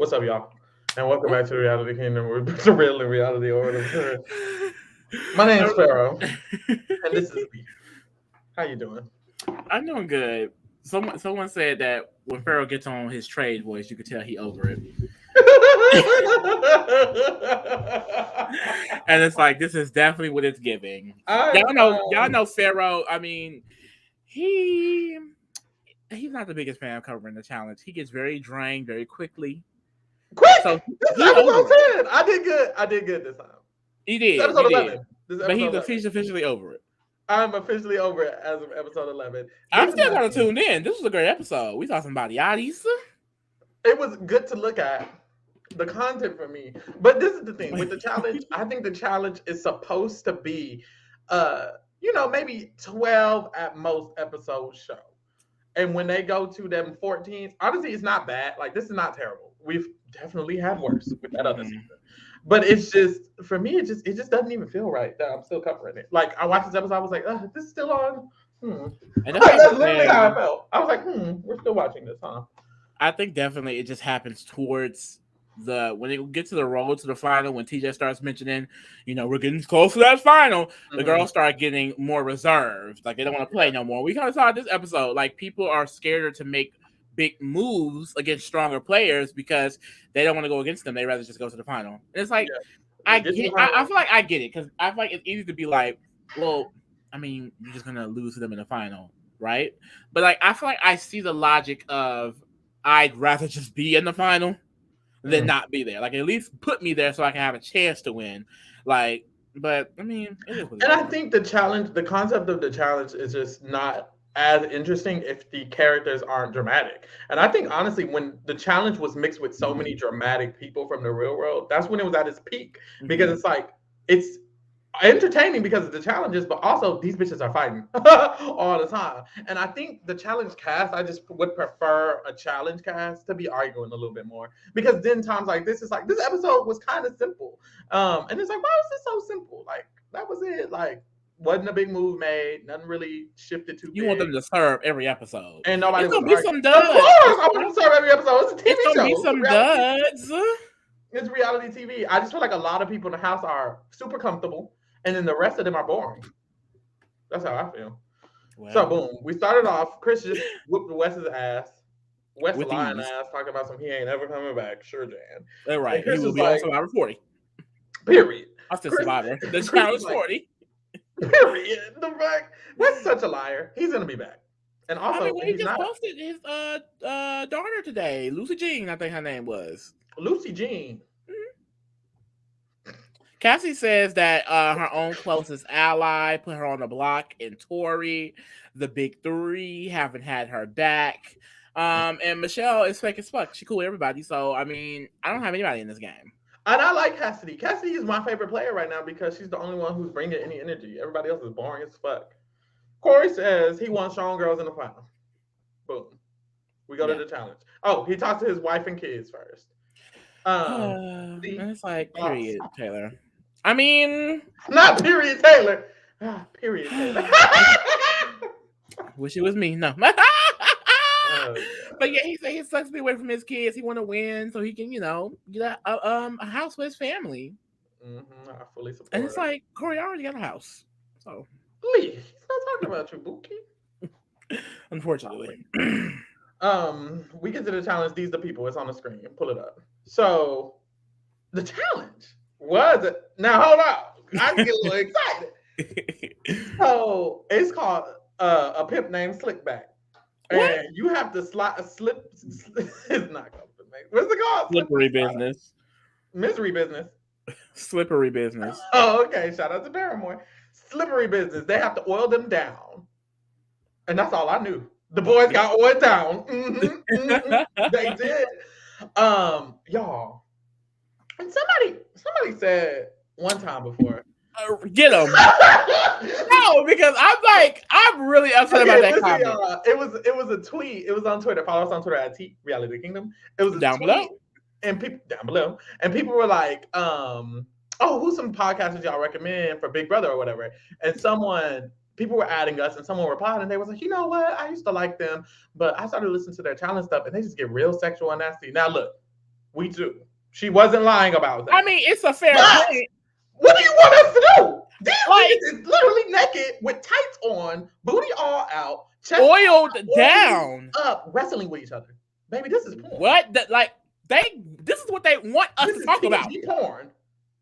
What's up, y'all? And welcome back to the Reality Kingdom. We're the real reality order. My name's Pharaoh, and this is Beef. How you doing? I'm doing good. Someone said that when Pharaoh gets on his trade voice, you could tell he over it. And it's like this is definitely what it's giving. I Y'all know Pharaoh. I mean, he he's not the biggest fan of covering the challenge. He gets very drained very quickly. quick. So This is he episode over it. 10. I did good. I did good this time. He This is did. He episode did. 11. This is But episode 11. he's officially over it. I'm officially over it as of episode 11. I'm This is still my kind of thing. tuned in. This was a great episode. We saw some bodies. It was good to look at the content for me. But this is the thing with the challenge. I think the challenge is supposed to be, maybe 12 at most episode show. And when they go to them 14s, honestly, it's not bad. Like this is not terrible. We've definitely had worse with that other season. But it's just for me, it just doesn't even feel right that I'm still covering it. Like I watched this episode, I was like, this is still on. And That's literally how I felt. I was like, we're still watching this, huh? I think definitely it just happens towards when they get to the road to the final, when TJ starts mentioning, we're getting close to that final, the girls start getting more reserved. Like they don't want to play no more. We kind of saw this episode. Like people are scared to make big moves against stronger players because they don't want to go against them. They rather just go to the final. And it's like I feel like I get it because I feel like it's easy to be like, well, I mean, you're just gonna lose to them in the final, right? But like I feel like I see the logic of I'd rather just be in the final than not be there. Like at least put me there so I can have a chance to win. Like, but I mean, it is what it And I is. think the concept of the challenge is just not as interesting if the characters aren't dramatic. And I think honestly, when the challenge was mixed with so many dramatic people from the real world, that's when it was at its peak. Because it's like it's entertaining because of the challenges, but also these bitches are fighting all the time. And I think the challenge cast, I just would prefer a challenge cast to be arguing a little bit more because then times like this is like this episode was kind of simple, and it's like why was this so simple? Like that was it. Like wasn't a big move made, nothing really shifted too You big, want them to serve every episode. and nobody It's was gonna be arguing. some Of duds. course, I want to serve every episode. It's a It's TV gonna be show. some duds. It's reality TV. I just feel like a lot of people in the house are super comfortable, and then the rest of them are boring. That's how I feel. Well, So boom, we started off. Chris just whooped Wes's ass. Wes with lying ease. ass, talking about some he ain't ever coming back. Sure, Jan. Right. And Chris He will was be on like, Survivor 40. period. I still Chris- Survivor. The Chris challenge was like, 40. Period. The fact Wes is such a liar. He's gonna be back. And also, I mean, when he he's just not. posted his daughter today, Lucy Jean, I think her name was. Lucy Jean. Cassie says that her own closest ally put her on the block, and Tori, the big three, haven't had her back. And Michelle is fake as fuck. She cool with everybody. So I mean, I don't have anybody in this game. And I like Cassidy. Cassidy is my favorite player right now because she's the only one who's bringing any energy. Everybody else is boring as fuck. Corey says he wants strong girls in the final. Boom. We go to the challenge. Oh, he talks to his wife and kids first. And it's like, period, Taylor. I mean, not period Taylor. Period Taylor. Wish it was me. No. But yeah, he said he sucks to be away from his kids. He want to win so he can, get a house with his family. I fully support. And it's like, Corey already got a house. So Lee, he's not talking about you, Buki. Unfortunately. We get to the challenge. These are the people. It's on the screen. Pull it up. So the challenge was now hold on. I get a little excited. So it's called a pimp named Slickback. What? And you have to slip. It's not called. What's it called? Slippery business. Misery business. Slippery business. Oh, okay. Shout out to Paramore. Slippery business. They have to oil them down, and that's all I knew. The boys got oiled down. They did. Y'all. And somebody said one time before. Get them. No, because I'm really upset about that comment. It was a tweet. It was on Twitter. Follow us on Twitter at Reality Kingdom. It was a down tweet, below. and people down below, and people were like, "Oh, who's some podcasters y'all recommend for Big Brother or whatever?" And people were adding us, and someone replied, and they was like, "You know what? I used to like them, but I started listening to their challenge stuff, and they just get real sexual and nasty." Now look, We do. She wasn't lying about I that. mean, it's a fair But point. what do you want us to do? These Like, niggas is literally naked with tights on, booty all out, chest oiled oiled down. up, wrestling with each other. Baby, this is porn. What? That like this is what they want us This to is talk about. TNG porn.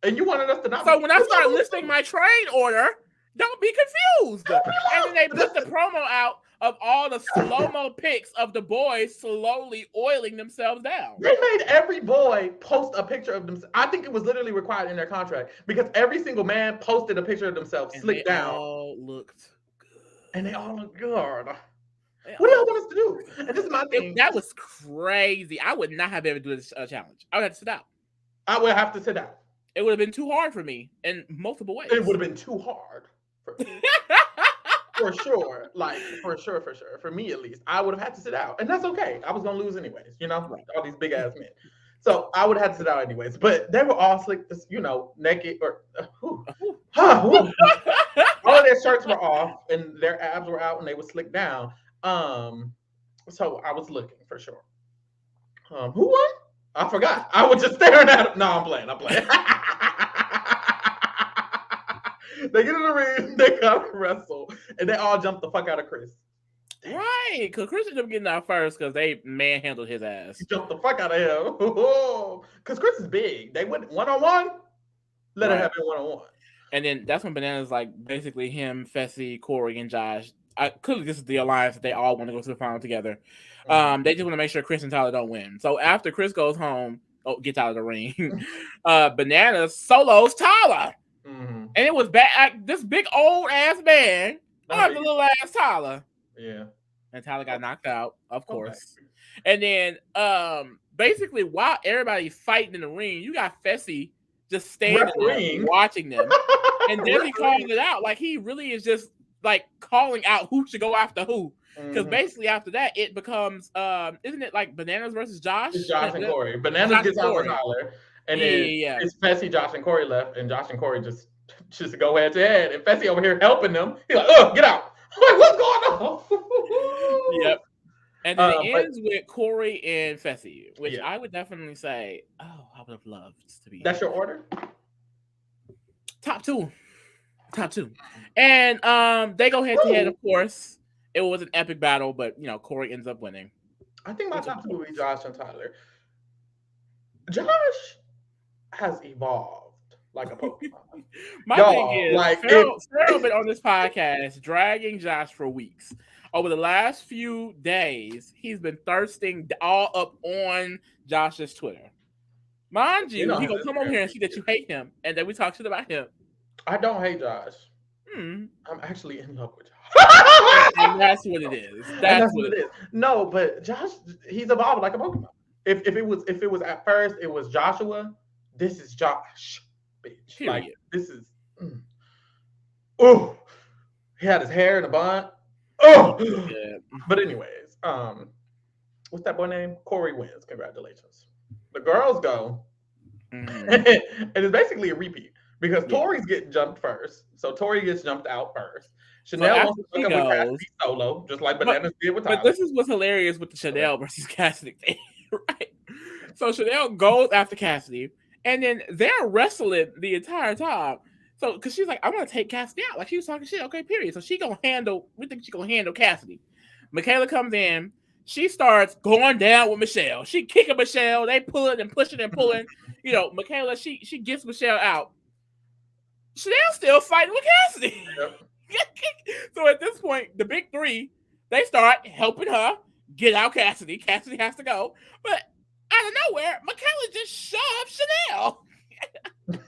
And you wanted us to not So be. when I start listing my train order, don't be confused. Don't be And then they lost. put the promo out of all the slow-mo pics of the boys slowly oiling themselves down. They made every boy post a picture of themselves. I think it was literally required in their contract because every single man posted a picture of themselves And slicked they down. all looked good. And they all look good. What do y'all want us to do? And this is my thing. That was crazy. I would not have ever do this challenge. I would have to sit out. I would have to sit down. It would have been too hard for me in multiple ways. It would have been too hard. For sure. Like, for sure. For me, at least. I would have had to sit out. And that's okay. I was going to lose anyways, you know? Right. All these big ass men. So I would have had to sit out anyways. But they were all slick, you know, naked or... all of their shirts were off and their abs were out and they were slicked down. So I was looking for sure. Who won? I forgot. I was just staring at him. No, I'm playing. They get in the ring, they gotta wrestle, and they all jump the fuck out of Chris. Right, because Chris ended up getting out first because they manhandled his ass. He jumped the fuck out of him. Because Chris is big. They went one-on-one. Let it happen one-on-one. And then that's when Bananas like basically him, Fessy, Corey, and Josh. Clearly, this is the alliance that they all want to go to the final together. Mm-hmm. They just want to make sure Chris and Tyler don't win. So after Chris goes home, gets out of the ring, Bananas solos Tyler. Mm-hmm. And it was this big old ass man. The little ass Tyler. Yeah. And Tyler got knocked out, of course. And then basically while everybody's fighting in the ring, you got Fessy just standing there watching them. And then he calls it out. Like he really is just like calling out who should go after who. Because basically after that it becomes isn't it like Bananas versus Josh? It's Josh and Corey. Bananas gets out for Tyler. And then it's Fessy, Josh, and Corey left, and Josh and Corey just go head to head. And Fessy over here helping them. He's like, get out. I'm like, what's going on? Yep. And then it ends with Corey and Fessy, which I would definitely say, I would have loved to be. That's your order? Top two. And they go head to head, of course. It was an epic battle, but you know, Corey ends up winning. I think my top two would be Josh and Tyler. Josh has evolved like a Pokemon. My thing is, like, Pharaoh been on this podcast dragging Josh for weeks. Over the last few days, he's been thirsting all up on Josh's Twitter. Mind you, he gonna come over here and see that you hate him, and then we talk shit about him. I don't hate Josh. I'm actually in love with Josh. And that's what it is. That's what it is. No, but Josh, he's evolved like a Pokemon. If it was at first, it was Joshua. This is Josh, bitch. Period. Like this is. Oh, he had his hair in a bun. Oh, yeah. But anyways, what's that boy name? Corey wins. Congratulations. The girls go, and it's basically a repeat because Tori's getting jumped first, so Tori gets jumped out first. Chanel wants to hook up with Cassidy solo, just like Bananas did with Tyler. But this is what's hilarious with the Chanel versus Cassidy thing, right? So Chanel goes after Cassidy, and then they're wrestling the entire time. So, because she's like, I'm going to take Cassidy out. Like, she was talking shit. Okay, period. So, we think she's going to handle Cassidy. Michaela comes in. She starts going down with Michelle. She kicking Michelle. They pulling and pushing and pulling. You know, Michaela, she gets Michelle out. Chanel's still fighting with Cassidy. Yep. So, at this point, the big three, they start helping her get out Cassidy. Cassidy has to go. But out of nowhere, Michaela just shoved Chanel.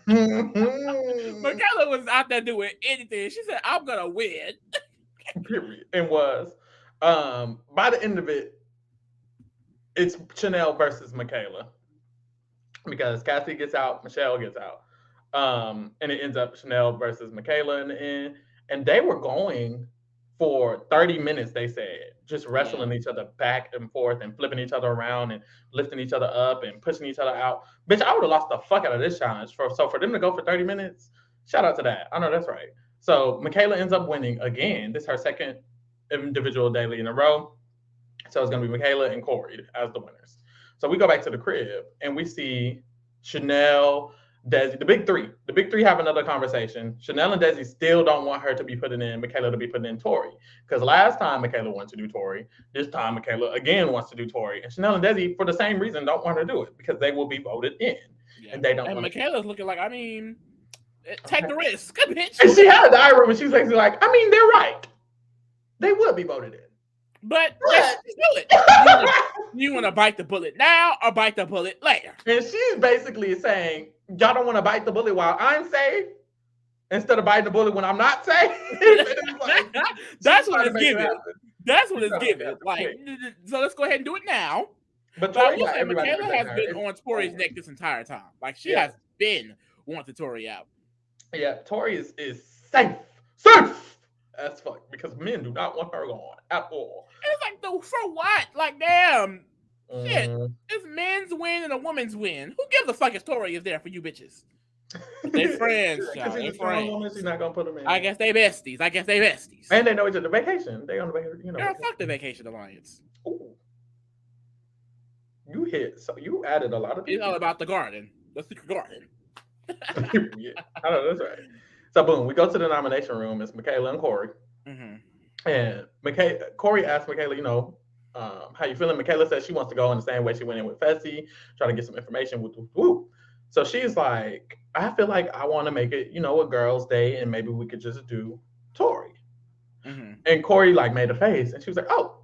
Michaela was out there doing anything. She said, I'm gonna win. Period. And was by the end of it, it's Chanel versus Michaela. Because Cassidy gets out, Michelle gets out. And it ends up Chanel versus Michaela in the end. And they were going for 30 minutes, they said, just wrestling each other back and forth and flipping each other around and lifting each other up and pushing each other out. Bitch, I would have lost the fuck out of this challenge. So for them to go for 30 minutes, shout out to that. I know that's right. So Michaela ends up winning again. This is her second individual daily in a row. So it's going to be Michaela and Corey as the winners. So we go back to the crib and we see Chanel, Desi, the big three. The big three have another conversation. Chanel and Desi still don't want her to be putting in Michaela to be putting in Tori. Because last time Michaela wanted to do Tori, this time Michaela again wants to do Tori. And Chanel and Desi, for the same reason, don't want her to do it because they will be voted in. Yeah. And they don't and want Michaela's looking like, I mean, take the risk, bitch. And she had a diary room and she's like, I mean, they're right. They would be voted in. But let's do it. You want to bite the bullet now or bite the bullet later? And she's basically saying, y'all don't want to bite the bullet while I'm safe instead of biting the bullet when I'm not safe. Like, that's what it's giving. That's what it's giving. Like, so let's go ahead and do it now. But Michaela has been on Tori's neck this entire time. Like, she has been wanting Tori out. Yeah, Tori is safe. Safe! As fuck, because men do not want her gone at all. And it's like, for what? Like, damn. Shit. It's men's win and a woman's win. Who gives a fuck if Tori is there for you bitches? They friends, y'all. They friends. She's not gonna put them in. I guess they besties. And they know each other. Vacation. They on the vacation. You know. Girl, fuck the vacation alliance. Ooh. You hit. So you added a lot of people. It's all about the garden. The secret garden. Yeah, I know that's right. So boom, we go to the nomination room. It's Michaela and Corey. Mm-hmm. And Corey asked Michaela, how you feeling? Michaela says she wants to go in the same way she went in with Fessy, try to get some information. Woo. So she's like, I feel like I want to make it, a girls' day, and maybe we could just do Tori. Mm-hmm. And Corey made a face, and she was like, oh,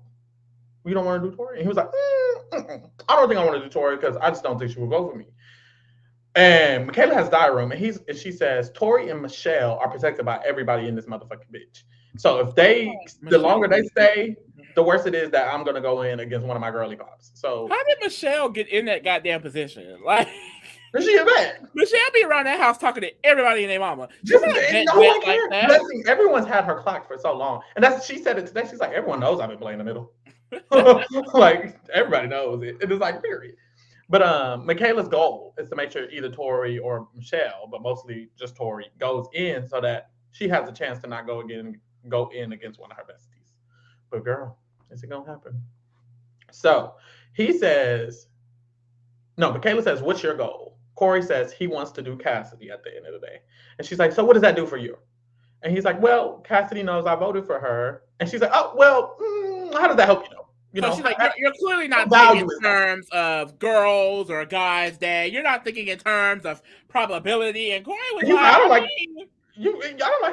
you don't want to do Tori? And he was like, I don't think I want to do Tori because I just don't think she will go for me. And Michaela has diary room, and she says Tori and Michelle are protected by everybody in this motherfucking bitch. So if the longer they stay, the worse it is that I'm gonna go in against one of my girly pops. So how did Michelle get in that goddamn position? Like, she a vet. Michelle be around that house talking to everybody and their mama. No one cares. Like everyone's had her clock for so long, and she said it today. She's like, everyone knows I've been playing the middle. Like everybody knows it. It is like period. But Michaela's goal is to make sure either Tori or Michelle, but mostly just Tori, goes in so that she has a chance to not go in against one of her besties. But girl, is it gonna happen? So Michaela says, what's your goal? Corey says he wants to do Cassidy at the end of the day. And she's like, so what does that do for you? And he's like, well, Cassidy knows I voted for her. And she's like, oh, well, how does that help you know? So she's like, you're clearly not thinking in terms of girls or guys' day. You're not thinking in terms of probability. And Corey was like, I don't like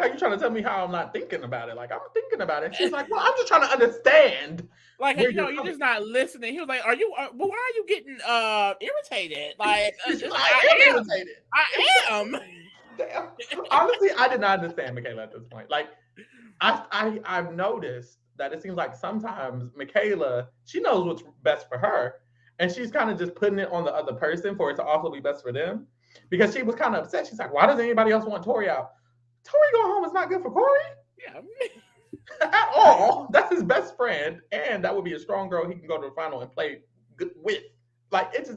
how you're trying to tell me how I'm not thinking about it. Like, I'm thinking about it. She's like, well, I'm just trying to understand. Like, you're just not listening. He was like, why are you getting irritated? Like, I am irritated. I am. Damn. Honestly, I did not understand Michaela at this point. Like, I've noticed that it seems like sometimes Michaela, she knows what's best for her, and she's kind of just putting it on the other person for it to also be best for them. Because she was kind of upset. She's like, why does anybody else want Tori out? Tori going home is not good for Corey. Yeah. At all. That's his best friend, and that would be a strong girl he can go to the final and play with. Like, it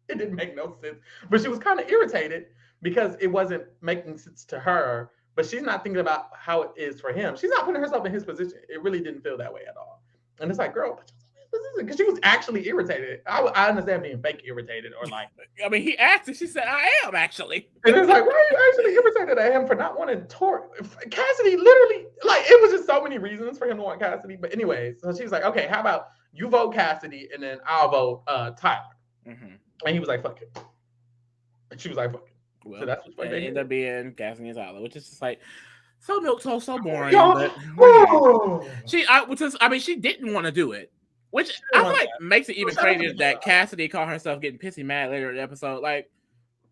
didn't make no sense. But she was kind of irritated because it wasn't making sense to her. But she's not thinking about how it is for him. She's not putting herself in his position. It really didn't feel that way at all. And it's like, girl, put yourself in his position. Because she was actually irritated. I understand being fake irritated or like. I mean, he asked and she said, I am actually. And it's like, why are you actually irritated at him for not wanting Tori? Cassidy literally, like, it was just so many reasons for him to want Cassidy. But anyways, so she's like, okay, how about you vote Cassidy and then I'll vote Tyler. Mm-hmm. And he was like, fuck it. And she was like, fuck it. Well, so that's what it ended up being Cassidy and Tyler, which is just like so boring. But she didn't want to do it, which I feel like makes it even crazier that Cassidy called herself getting pissy mad later in the episode. Like,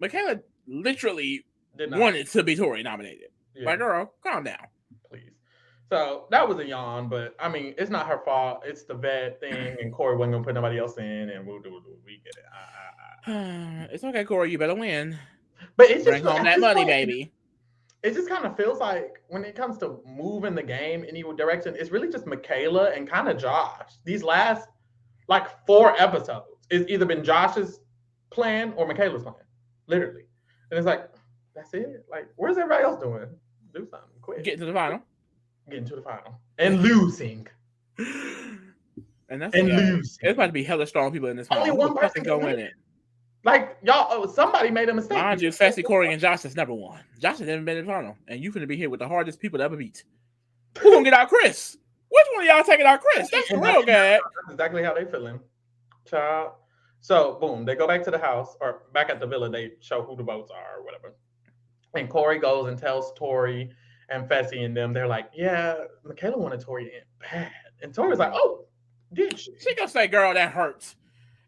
Michaela literally wanted to be Tori nominated. Yeah. Like, girl, calm down, please. So that was a yawn, but I mean, it's not her fault. It's the vet thing, and Corey wasn't gonna put nobody else in, and we get it. It's okay, Corey. You better win. But it's bring home that money, baby. It just kind of feels like when it comes to moving the game in either direction, it's really just Michaela and kind of Josh. These last 4 episodes, it's either been Josh's plan or Michaela's plan, literally. And it's like, that's it. Like, where's everybody else doing? Do something quick. Getting to the final. And losing. And that's and it's losing. about to be hella strong people in this Only final. Who one the fuck person is can gonna win. win it? Like y'all, somebody made a mistake. Mind you, Fessy, Corey, and Josh is number one. Josh has never been in the final, and you finna be here with the hardest people to ever beat. Who gonna get out Chris? Which one of y'all taking out Chris? That's the real guy. That's exactly how they feeling, child. So boom, they go back to the house or back at the villa. They show who the votes are or whatever. And Corey goes and tells Tori and Fessy and them. They're like, "Yeah, Michaela wanted Tori in bad," and Tori's like, "Oh, did she?" She gonna say, "Girl, that hurts."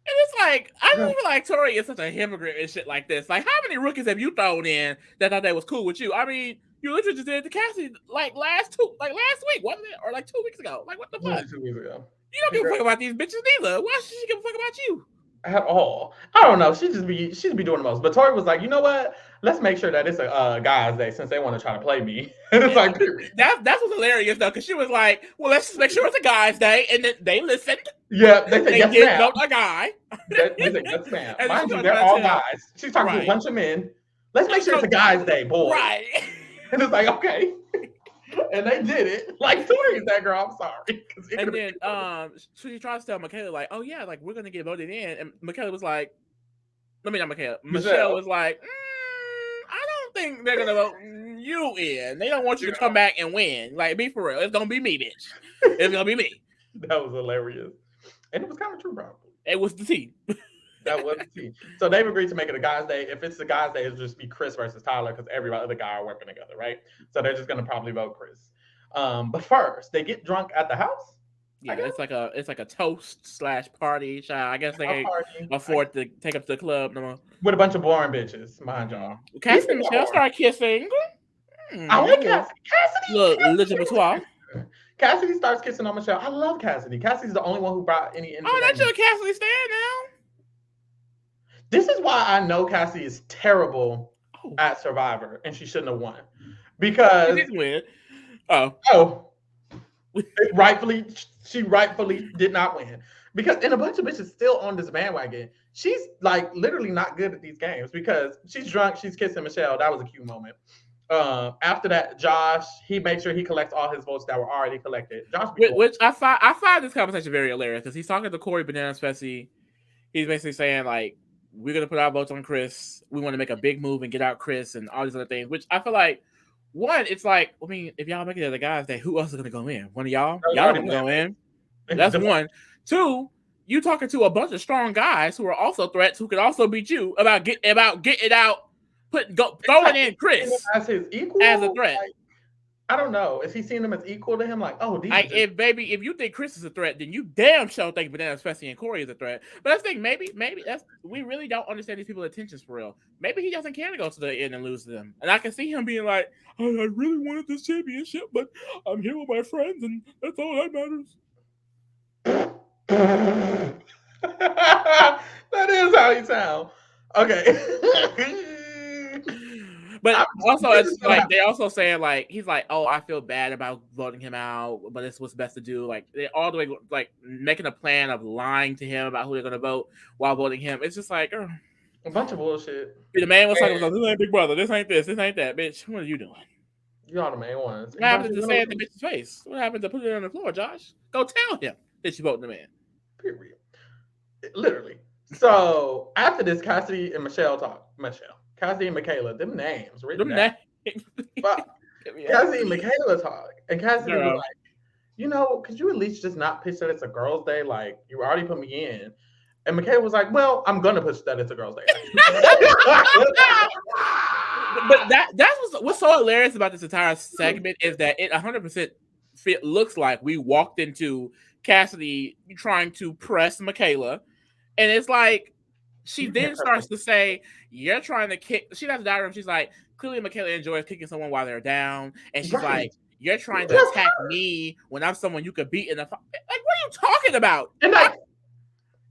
And it's like, I don't feel like Tori is such a hypocrite and shit like this. Like, how many rookies have you thrown in that thought that was cool with you? I mean, you literally just did it to Cassie like last week, wasn't it? Or like 2 weeks ago. Like, what the fuck? 2 weeks ago. You don't give a fuck about these bitches neither. Why should she give a fuck about you? At all. I don't know. She'd be doing the most. But Tori was like, you know what? Let's make sure that it's a guy's day since they want to try to play me. And it's like, that's what's hilarious though, because she was like, well, let's just make sure it's a guy's day, and then they listened. Yeah, they said yes, did ma'am. vote a guy. They said yes, ma'am. And mind you, they're all guys. She's talking to a bunch of men. Let's make sure it's a guy's day, boy. Right. And it's like, okay. And they did it. Like, Tori's that girl. I'm sorry. And then she tries to tell Michaela, like, oh yeah, like we're gonna get voted in. And Michaela was like, Michelle was like, I don't think they're gonna vote you in. They don't want you to come back and win. Like, be for real. It's gonna be me, bitch. It's gonna be me. That was hilarious. And it was kind of true, probably. It was the team. That was the team. So they've agreed to make it a guy's day. If it's a guy's day, it'll just be Chris versus Tyler because every other guy are working together, right? So they're just gonna probably vote Chris. But first, they get drunk at the house. Yeah, it's like a toast / party. I guess they can't afford to take up to the club no more. With a bunch of boring bitches, mind y'all. Cassie and Michelle start kissing. I like Cassidy. Look, Legibatois. Cassidy starts kissing on Michelle. I love Cassidy. Cassidy's the only one who brought any. Oh, that's your Cassidy stand now. This is why I know Cassidy is terrible at Survivor, and she shouldn't have won because she didn't win. She rightfully did not win because and a bunch of bitches still on this bandwagon. She's like literally not good at these games because she's drunk. She's kissing Michelle. That was a cute moment. After that, Josh, he makes sure he collects all his votes that were already collected. Josh, which I find this conversation very hilarious because he's talking to Corey Bananas Fessy. He's basically saying like, we're gonna put our votes on Chris. We want to make a big move and get out Chris and all these other things. Which I feel like, one, it's like, I mean, if y'all make it as the guys, then who else is gonna go in? One of y'all? Y'all don't go in. That's one. Two, you talking to a bunch of strong guys who are also threats who could also beat you about getting out, throwing in Chris as his equal as a threat. Like, I don't know. Is he seeing them as equal to him? Like, oh, if you think Chris is a threat, then you damn sure think Bananas Fessy and Corey is a threat. But I think maybe we really don't understand these people's intentions for real. Maybe he doesn't care to go to the end and lose to them. And I can see him being like, I really wanted this championship, but I'm here with my friends, and that's all that matters. That is how he sounds. Okay. But also, it's like they also saying like he's like, oh, I feel bad about voting him out, but it's what's best to do. Like they all the way like making a plan of lying to him about who they're gonna vote while voting him. It's just like a bunch of bullshit. The man was talking about this ain't Big Brother, this ain't this ain't that, bitch. What are you doing? You're the main ones. What happened to say it in the bitch's face? What happened to put it on the floor, Josh? Go tell him that you voted the man. Period. Literally. So after this, Cassidy and Michelle talk. Cassidy and Michaela, them names. Them names. Cassidy and Michaela talk. And Cassidy was like, could you at least just not pitch that it's a girl's day? Like, you already put me in. And Michaela was like, well, I'm going to pitch that it's a girl's day. But that's what's so hilarious about this entire segment is that it 100% looks like we walked into Cassidy trying to press Michaela. And it's like, she then starts to say, you're trying to kick. She does the diagram. She's like, clearly Michaela enjoys kicking someone while they're down. And she's like, you're trying to attack me when I'm someone you could beat in the fight. Like, what are you talking about? And like,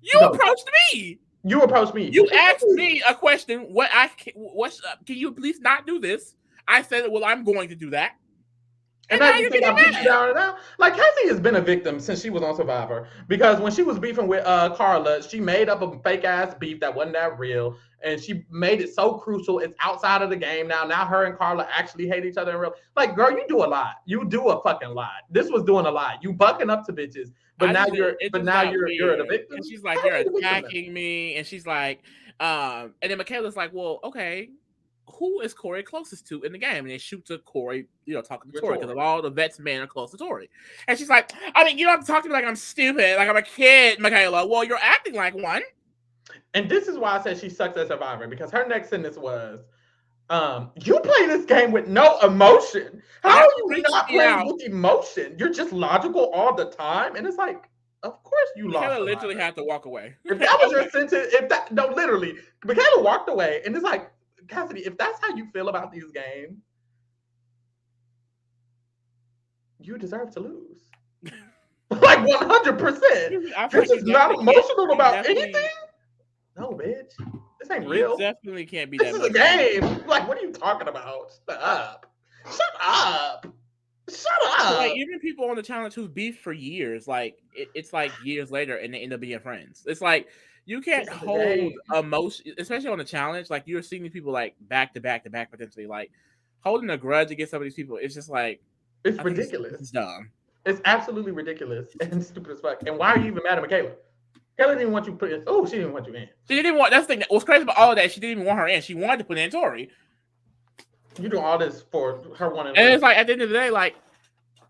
you approached me. You approached me. You asked me a question. Can you please not do this? I said, well, I'm going to do that. And now you think I'm putting you down and down? Like, Cassie has been a victim since she was on Survivor. Because when she was beefing with Carla, she made up a fake ass beef that wasn't that real. And she made it so crucial. It's outside of the game now. Now her and Carla actually hate each other in real. Like, girl, you do a lot. You do a fucking lot. This was doing a lot. You bucking up to bitches. But now you're the victim. And she's like, you're attacking me. And she's like, and then Michaela's like, well, okay, who is Corey closest to in the game? And they shoot to Corey, talking to Tori, because of all the vets men are close to Tori. And she's like, I mean, you don't have to talk to me like I'm stupid, like I'm a kid, Michaela. Well, you're acting like one. And this is why I said she sucks at Survivor, because her next sentence was, you play this game with no emotion. How are you not playing with emotion? You're just logical all the time. And it's like, of course you lost. Michaela literally had to walk away. If that was your sentence, literally, Michaela walked away. And it's like, Cassidy, if that's how you feel about these games, you deserve to lose. Like 100%. This is not emotional about anything. No, bitch. This ain't real. Definitely can't be that. This is a game. Like, what are you talking about? Shut up. Like, even people on the challenge who've beefed for years, like it's like years later, and they end up being friends. It's like you can't hold emotion, especially on the challenge. Like, you're seeing these people like back to back potentially, like holding a grudge against some of these people. It's just like it's ridiculous. It's dumb. It's absolutely ridiculous and stupid as fuck. And why are you even mad at Michaela? Michaela didn't want you put in. Oh, she didn't want you in. She didn't want. That's the thing. What's crazy about all of that? She didn't even want her in. She wanted to put in Tori. You do all this for her wanting. And it's like, at the end of the day, like,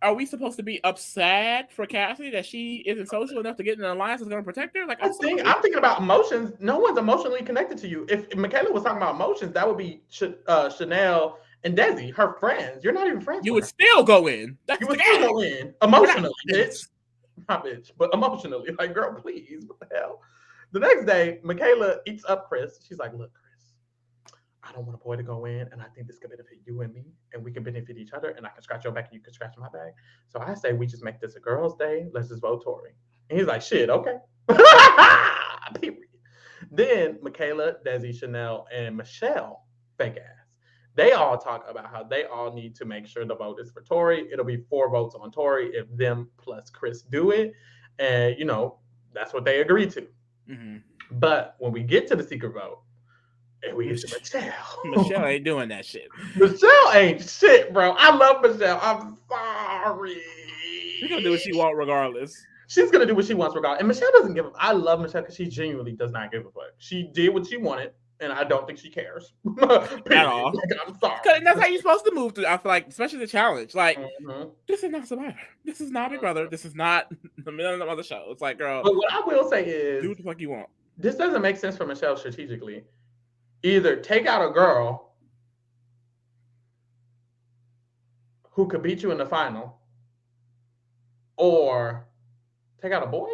are we supposed to be upset for Cassie that she isn't social enough to get in an alliance that's going to protect her? Like, I'm thinking about emotions. No one's emotionally connected to you. If Michaela was talking about emotions, that would be Chanel and Desi, her friends. You're not even friends. You would still go in. You would still go in emotionally, bitch. Not bitch, but emotionally. Like, girl, please, what the hell? The next day, Michaela eats up Chris. She's like, look, I don't want a boy to go in, and I think this could benefit you and me, and we can benefit each other, and I can scratch your back, and you can scratch my back. So I say we just make this a girls' day. Let's just vote Tori. And he's like, shit, okay. Period. Then Michaela, Desi, Chanel, and Michelle, fake ass, they all talk about how they all need to make sure the vote is for Tori. It'll be 4 votes on Tori if them plus Chris do it. And, that's what they agreed to. Mm-hmm. But when we get to the secret vote, and we get to Michelle. Michelle ain't doing that shit. Michelle ain't shit, bro. I love Michelle. I'm sorry. She's gonna do what she wants regardless. She's gonna do what she wants regardless. And Michelle doesn't give a. I love Michelle because she genuinely does not give a fuck. She did what she wanted, and I don't think she cares at all. Like, I'm sorry. And that's how you're supposed to move through. I feel like, especially the challenge. Like, This is not Survivor. This is not Big Brother. This is not the middle of the show. It's like, girl. But what I will say is, do what the fuck you want. This doesn't make sense for Michelle strategically. Either take out a girl who could beat you in the final, or take out a boy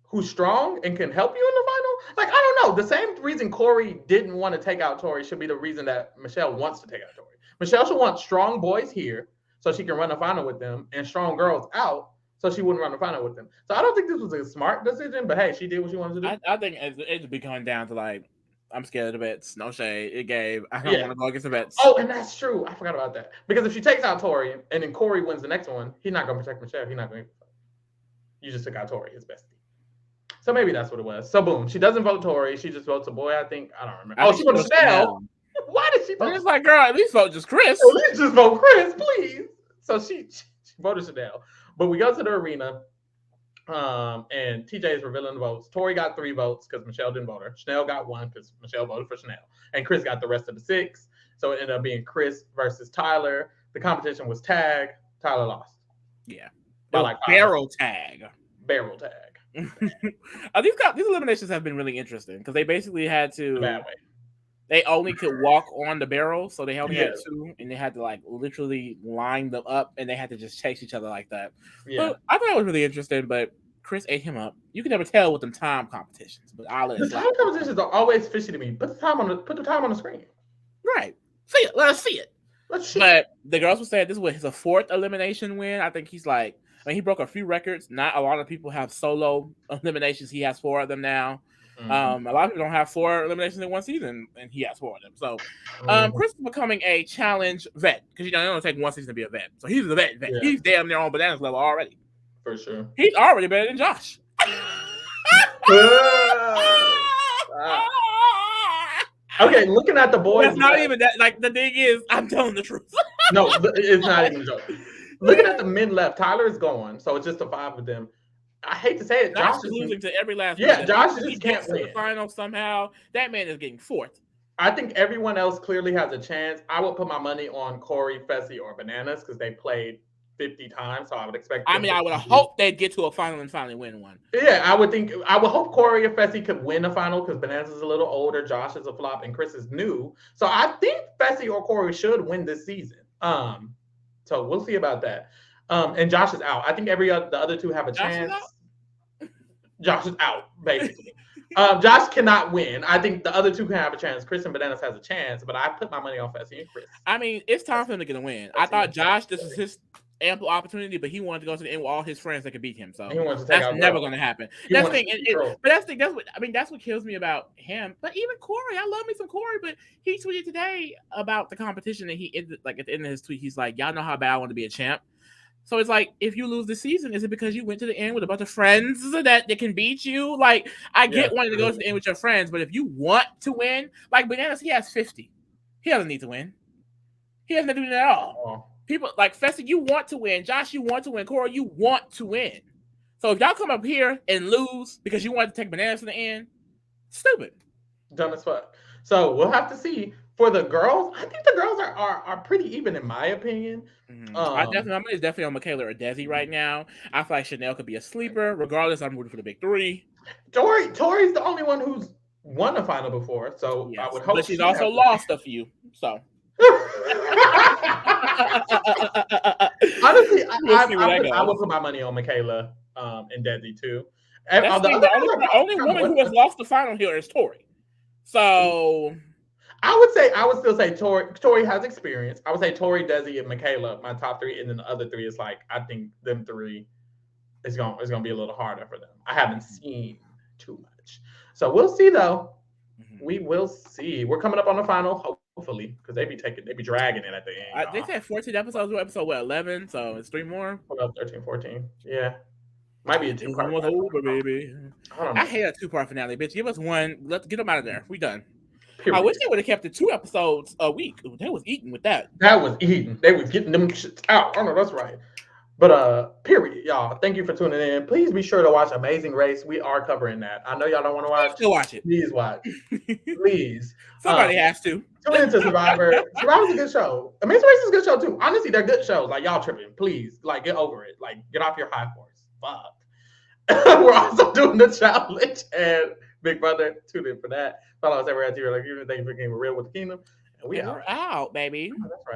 who's strong and can help you in the final. Like, I don't know. The same reason Corey didn't want to take out Tori should be the reason that Michelle wants to take out Tori. Michelle should want strong boys here so she can run a final with them, and strong girls out so she wouldn't run a final with them. So I don't think this was a smart decision, but hey, she did what she wanted to do. I think it's becoming down to, like, I'm scared of the bets. No shade. It gave. I don't want to go against the bets. Oh, and that's true. I forgot about that. Because if she takes out Tori and then Corey wins the next one, he's not going to protect Michelle. He's not going to. You just took out Tori, his bestie. So maybe that's what it was. So boom, she doesn't vote Tori. She just votes a boy. I think. I don't remember. She voted Chanel. Why did she vote? It's like, girl, at least vote just Chris. At least just vote Chris, please. So she voted Chanel. But we go to the arena. And TJ is revealing the votes. Tori got 3 votes because Michelle didn't vote her. Chanel got 1 because Michelle voted for Chanel. And Chris got the rest of the 6. So it ended up being Chris versus Tyler. The competition was tag. Tyler lost. Yeah. Like barrel tag. Barrel tag. These eliminations have been really interesting because they basically had to. Bad way. They only could walk on the barrel, so they only had 2, and they had to like literally line them up, and they had to just chase each other like that. Yeah, but I thought it was really interesting. But Chris ate him up. You can never tell with them time competitions, but I'll let it slide. Time competitions are always fishy to me. Put the time on the screen. Right. See it. Let us see it. But the girls were saying this was his 4th elimination win. I think he's like, he broke a few records. Not a lot of people have solo eliminations. He has 4 of them now. A lot of people don't have 4 eliminations in one season, and he has 4 of them. So, Mhm. Chris is becoming a challenge vet because it only take one season to be a vet. So he's a vet. Yeah, He's damn near on bananas level already. for sure. He's already better than Josh. Okay, looking at the boys. That's not even that. Like the thing is, I'm telling the truth. No, it's not even a joke. Looking at the men left, Tyler is gone, so it's just the 5 of them. I hate to say it, Josh is losing to every last. Yeah, Josh he just can't gets to win. the final somehow. That man is getting 4th. I think everyone else clearly has a chance. I would put my money on Corey, Fessy, or Bananas because they played 50 times, so I would expect. I mean, I would hope they'd get to a final and finally win one. Yeah, I would hope Corey or Fessy could win a final because Bananas is a little older, Josh is a flop, and Chris is new. So I think Fessy or Corey should win this season. So we'll see about that. And Josh is out. I think the other 2 have a chance. Josh is out, basically. Josh cannot win. I think the other 2 can have a chance. Chris and Bananas has a chance, but I put my money on Fessy and Chris. I mean, it's time for him to get a win. I thought Josh, this was his ample opportunity, but he wanted to go to the end with all his friends that could beat him. So that's never going to happen. That's the thing. That's what kills me about him. But even Corey, I love me some Corey, but he tweeted today about the competition, and he ended, like at the end of his tweet, he's like, "Y'all know how bad I want to be a champ." So it's like, if you lose the season, is it because you went to the end with a bunch of friends that can beat you? Like, I get wanting to go to the end with your friends, but if you want to win, like Bananas, he has 50. He doesn't need to win. He doesn't need to win at all. People like Fessy, you want to win. Josh, you want to win. Corey, you want to win. So if y'all come up here and lose because you wanted to take Bananas to the end, stupid. Dumb as fuck. So we'll have to see. For the girls, I think the girls are pretty even in my opinion. My money is definitely on Michaela or Desi right now. I feel like Chanel could be a sleeper. Regardless, I'm rooting for the big 3. Tori's the only one who's won a final before, so yes, I would hope. But she's also lost a few. So honestly, I would put my money on Michaela and Desi too. The only woman who has lost the final here is Tori. So I would still say Tori has experience. I would say Tori, Desi, and Michaela, my top 3, and then the other 3 is like I think them 3 is gonna be a little harder for them. I haven't seen too much, so we'll see though. We will see. We're coming up on the final, hopefully, because they be dragging it at the end. They said 14 episodes. Episode 11, so it's 3 more. 13, 14. Yeah. Might be a 2-part. Over, baby. I hate a 2-part finale, bitch. Give us one. Let's get them out of there. We done. Period. I wish they would have kept it 2 episodes a week. They was eating with that. That was eating. They was getting them shits out. I know that's right. But period, y'all. Thank you for tuning in. Please be sure to watch Amazing Race. We are covering that. I know y'all don't want to watch. Still watch it. Please watch. Please. Somebody has to. Tune into Survivor. Survivor's a good show. Amazing Race is a good show too. Honestly, they're good shows. Like y'all tripping. Please, like get over it. Like get off your high horse. Fuck. We're also doing the challenge, and Big Brother, tune in for that. Follow us everywhere at TV. Like, thank you for being real with the kingdom. And we are out, baby. That's right.